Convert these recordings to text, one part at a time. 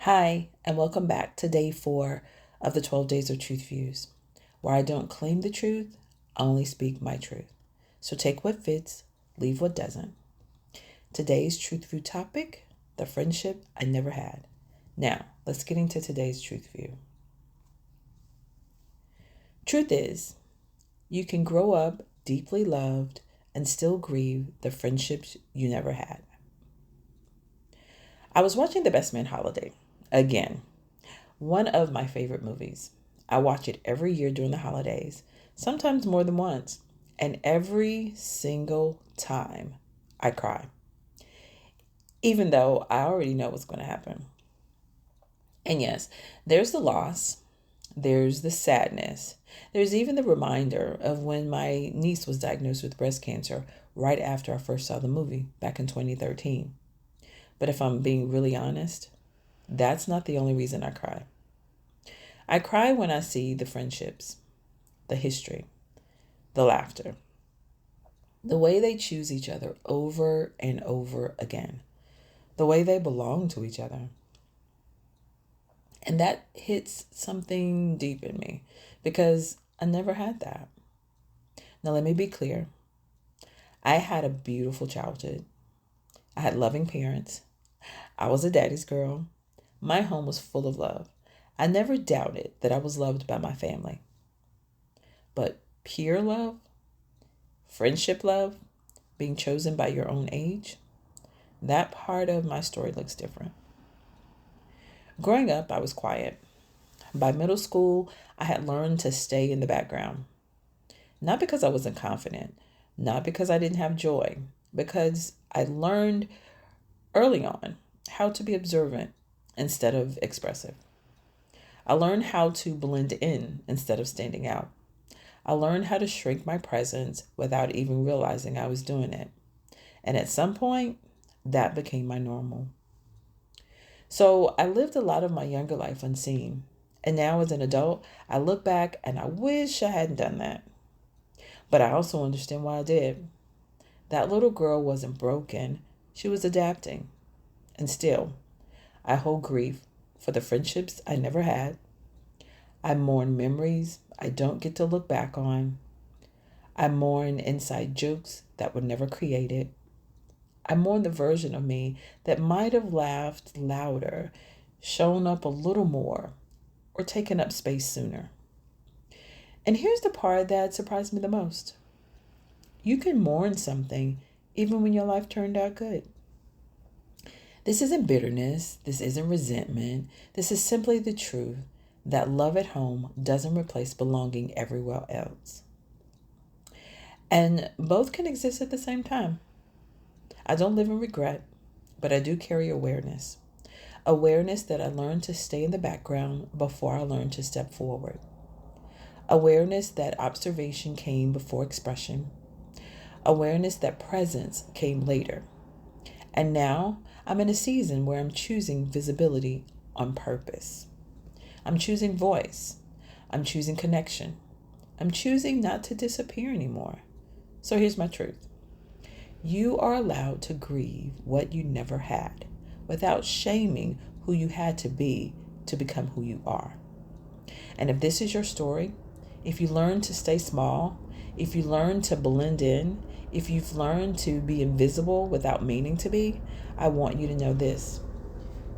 Hi, and welcome back to day 4 of the 12 Days of Truthviews, where I don't claim the truth, I only speak my truth. So take what fits, leave what doesn't. Today's Truth View topic, the friendship I never had. Now, let's get into today's Truth View. Truth is, you can grow up deeply loved and still grieve the friendships you never had. I was watching The Best Man Holiday again. One of my favorite movies. I watch it every year during the holidays, sometimes more than once, and every single time I cry, even though I already know what's going to happen. And yes, there's the loss, there's the sadness, there's even the reminder of when my niece was diagnosed with breast cancer right after I first saw the movie back in 2013. But if I'm being really honest, that's not the only reason I cry. I cry when I see the friendships, the history, the laughter, the way they choose each other over and over again, the way they belong to each other. And that hits something deep in me because I never had that. Now, let me be clear. I had a beautiful childhood. I had loving parents. I was a daddy's girl. My home was full of love. I never doubted that I was loved by my family. But peer love, friendship love, being chosen by your own age, that part of my story looks different. Growing up, I was quiet. By middle school, I had learned to stay in the background. Not because I wasn't confident, not because I didn't have joy, because I learned early on how to be observant instead of expressive. I learned how to blend in instead of standing out. I learned how to shrink my presence without even realizing I was doing it. And at some point, that became my normal. So I lived a lot of my younger life unseen. And now as an adult, I look back and I wish I hadn't done that. But I also understand why I did. That little girl wasn't broken. She was adapting. And still, I hold grief for the friendships I never had. I mourn memories I don't get to look back on. I mourn inside jokes that were never created. I mourn the version of me that might have laughed louder, shown up a little more, or taken up space sooner. And here's the part that surprised me the most. You can mourn something even when your life turned out good. This isn't bitterness. This isn't resentment. This is simply the truth that love at home doesn't replace belonging everywhere else. And both can exist at the same time. I don't live in regret, but I do carry awareness. Awareness that I learned to stay in the background before I learned to step forward. Awareness that observation came before expression. Awareness that presence came later. And now I'm in a season where I'm choosing visibility on purpose. I'm choosing voice. I'm choosing connection. I'm choosing not to disappear anymore. So here's my truth. You are allowed to grieve what you never had without shaming who you had to be to become who you are. And if this is your story, if you learn to stay small, if you learn to blend in, if you've learned to be invisible without meaning to be, I want you to know this.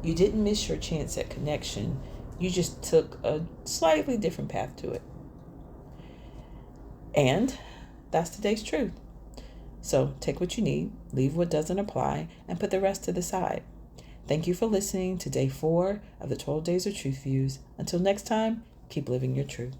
You didn't miss your chance at connection. You just took a slightly different path to it. And that's today's truth. So take what you need, leave what doesn't apply, and put the rest to the side. Thank you for listening to day 4 of the 12 Days of Truth Views. Until next time, keep living your truth.